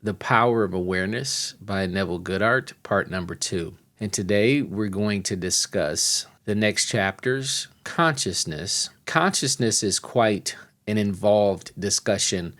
The Power of Awareness by Neville Goddard, part number 2. And today we're going to discuss the next chapters, consciousness. Consciousness is quite an involved discussion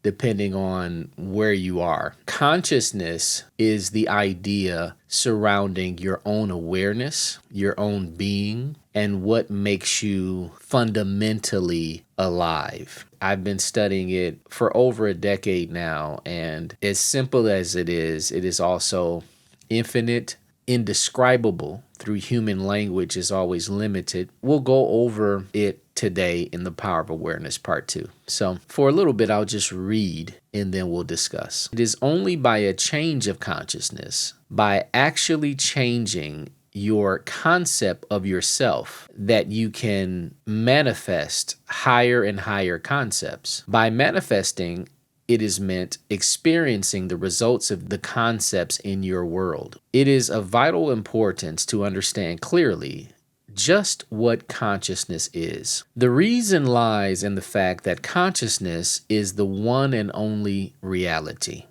depending on where you are. Consciousness is the idea surrounding your own awareness, your own being, and what makes you fundamentally alive. I've been studying it for over a decade now, and as simple as it is also infinite, indescribable through human language is always limited. We'll go over it today in the Power of Awareness part 2. So for a little bit, I'll just read and then we'll discuss. It is only by a change of consciousness, by actually changing your concept of yourself, that you can manifest higher and higher concepts. By manifesting, it is meant experiencing the results of the concepts in your world. It is of vital importance to understand clearly just what consciousness is. The reason lies in the fact that consciousness is the one and only reality.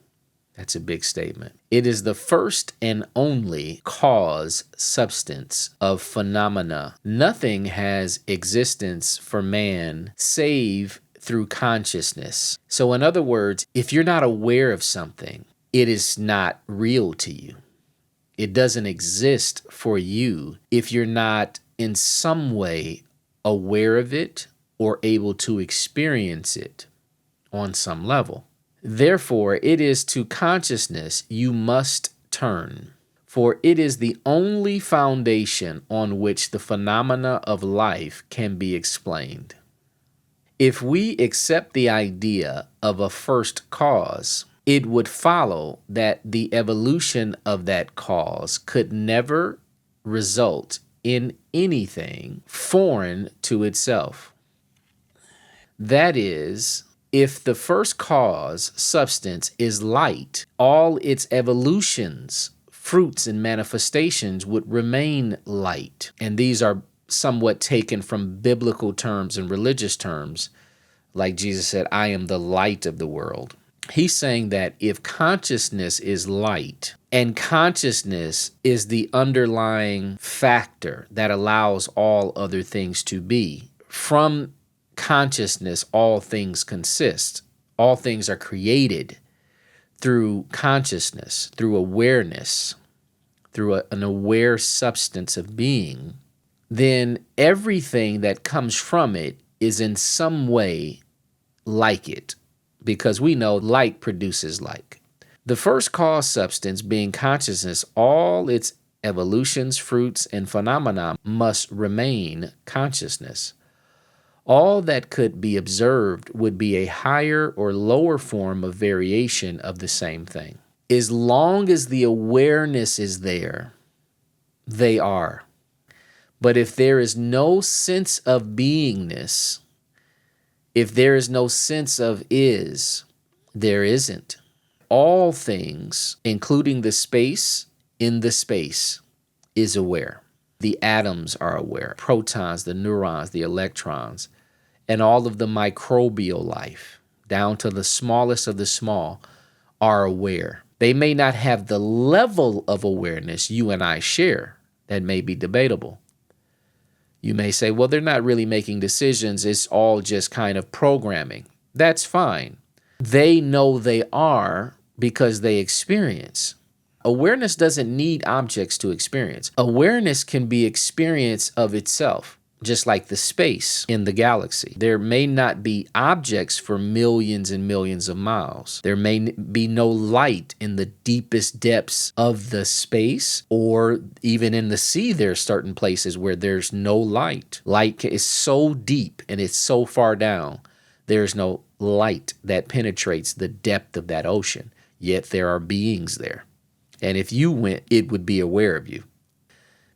That's a big statement. It is the first and only cause substance of phenomena. Nothing has existence for man save through consciousness. So in other words, if you're not aware of something, it is not real to you. It doesn't exist for you if you're not in some way aware of it or able to experience it on some level. Therefore, it is to consciousness you must turn, for it is the only foundation on which the phenomena of life can be explained. If we accept the idea of a first cause, it would follow that the evolution of that cause could never result in anything foreign to itself. That is, if the first cause, substance, is light, all its evolutions, fruits, and manifestations would remain light. And these are somewhat taken from biblical terms and religious terms. Like Jesus said, I am the light of the world. He's saying that if consciousness is light, and consciousness is the underlying factor that allows all other things to be, from consciousness, all things consist. All things are created through consciousness, through awareness, through an aware substance of being. Then everything that comes from it is in some way like it, because we know like produces like. The first cause substance being consciousness, all its evolutions, fruits, and phenomena must remain consciousness. All that could be observed would be a higher or lower form of variation of the same thing. As long as the awareness is there, they are. But if there is no sense of beingness, if there is no sense of is, there isn't. All things, including the space in the space, is aware. The atoms are aware, protons, the neurons, the electrons, and all of the microbial life, down to the smallest of the small, are aware. They may not have the level of awareness you and I share. That may be debatable. You may say, well, they're not really making decisions. It's all just kind of programming. That's fine. They know they are because they experience. Awareness doesn't need objects to experience. Awareness can be experience of itself, just like the space in the galaxy. There may not be objects for millions and millions of miles. There may be no light in the deepest depths of the space, or even in the sea, there are certain places where there's no light. Light is so deep and it's so far down, there's no light that penetrates the depth of that ocean. Yet there are beings there. And if you went, it would be aware of you.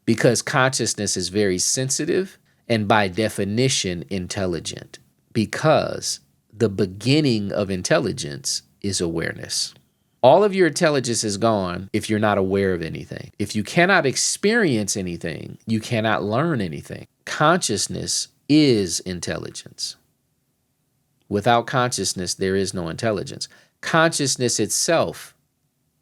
Because consciousness is very sensitive and by definition intelligent. Because the beginning of intelligence is awareness. All of your intelligence is gone if you're not aware of anything. If you cannot experience anything, you cannot learn anything. Consciousness is intelligence. Without consciousness, there is no intelligence. Consciousness itself,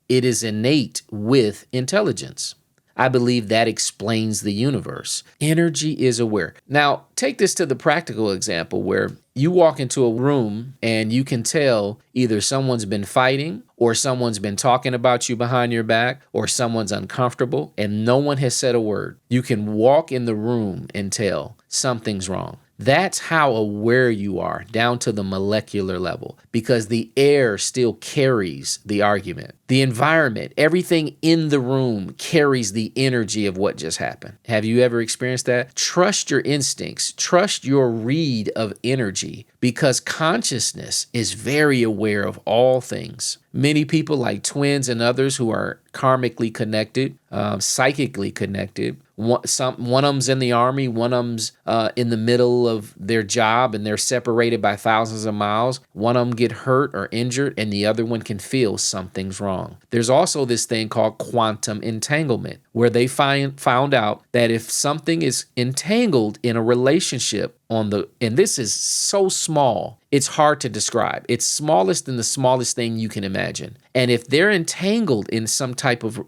it is innate with intelligence. I believe that explains the universe. Energy is aware. Now, take this to the practical example where you walk into a room and you can tell either someone's been fighting or someone's been talking about you behind your back or someone's uncomfortable and no one has said a word. You can walk in the room and tell something's wrong. That's how aware you are, down to the molecular level, because the air still carries the argument. The environment, everything in the room carries the energy of what just happened. Have you ever experienced that? Trust your instincts. Trust your read of energy, because consciousness is very aware of all things. Many people, like twins and others who are karmically connected, psychically connected. One of them's in the army, one of them's in the middle of their job and they're separated by thousands of miles. One of them get hurt or injured and the other one can feel something's wrong. There's also this thing called quantum entanglement, where they found out that if something is entangled in a relationship and this is so small, it's hard to describe. It's smallest than the smallest thing you can imagine. And if they're entangled in some type of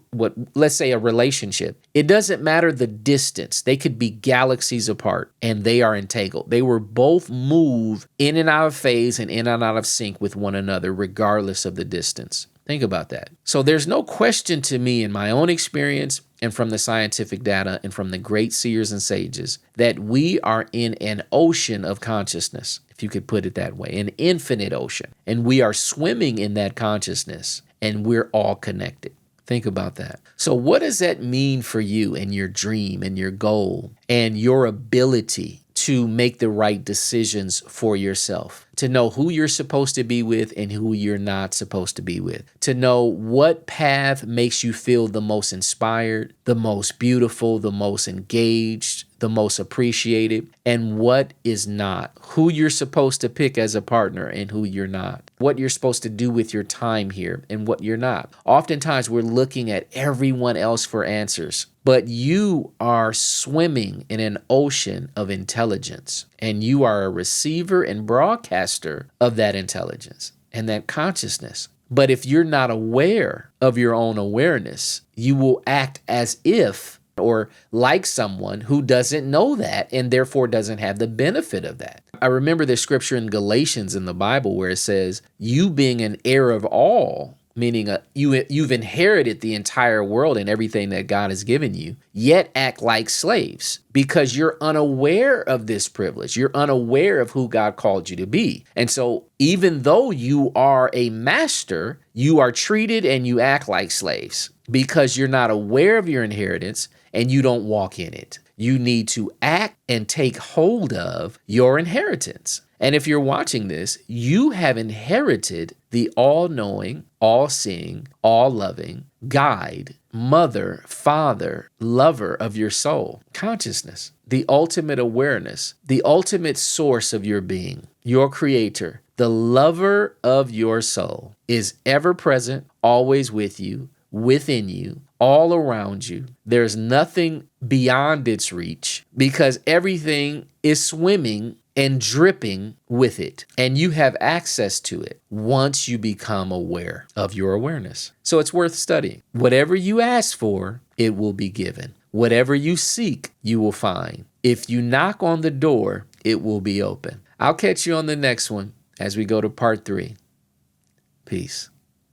let's say a relationship, it doesn't matter the distance. They could be galaxies apart and they are entangled. They will both move in and out of phase and in and out of sync with one another, regardless of the distance. Think about that. So there's no question to me in my own experience and from the scientific data and from the great seers and sages that we are in an ocean of consciousness, if you could put it that way, an infinite ocean. And we are swimming in that consciousness and we're all connected. Think about that. So what does that mean for you and your dream and your goal and your ability to make the right decisions for yourself, to know who you're supposed to be with and who you're not supposed to be with, to know what path makes you feel the most inspired, the most beautiful, the most engaged, the most appreciated, and what is not, who you're supposed to pick as a partner and who you're not, what you're supposed to do with your time here and what you're not. Oftentimes we're looking at everyone else for answers, but you are swimming in an ocean of intelligence, and you are a receiver and broadcaster of that intelligence and that consciousness. But if you're not aware of your own awareness, you will act as if or like someone who doesn't know that and therefore doesn't have the benefit of that. I remember the scripture in Galatians in the Bible where it says, you being an heir of all, meaning you've inherited the entire world and everything that God has given you, yet act like slaves because you're unaware of this privilege. You're unaware of who God called you to be. And so even though you are a master, you are treated and you act like slaves because you're not aware of your inheritance and you don't walk in it. You need to act and take hold of your inheritance. And if you're watching this, you have inherited the all-knowing, all-seeing, all-loving guide, mother, father, lover of your soul, consciousness, the ultimate awareness, the ultimate source of your being, your creator, the lover of your soul is ever present, always with you, within you, all around you. There's nothing beyond its reach because everything is swimming and dripping with it, and you have access to it once you become aware of your awareness. So it's worth studying. Whatever you ask for, it will be given. Whatever you seek, you will find. If you knock on the door, it will be open. I'll catch you on the next one as we go to part 3. Peace.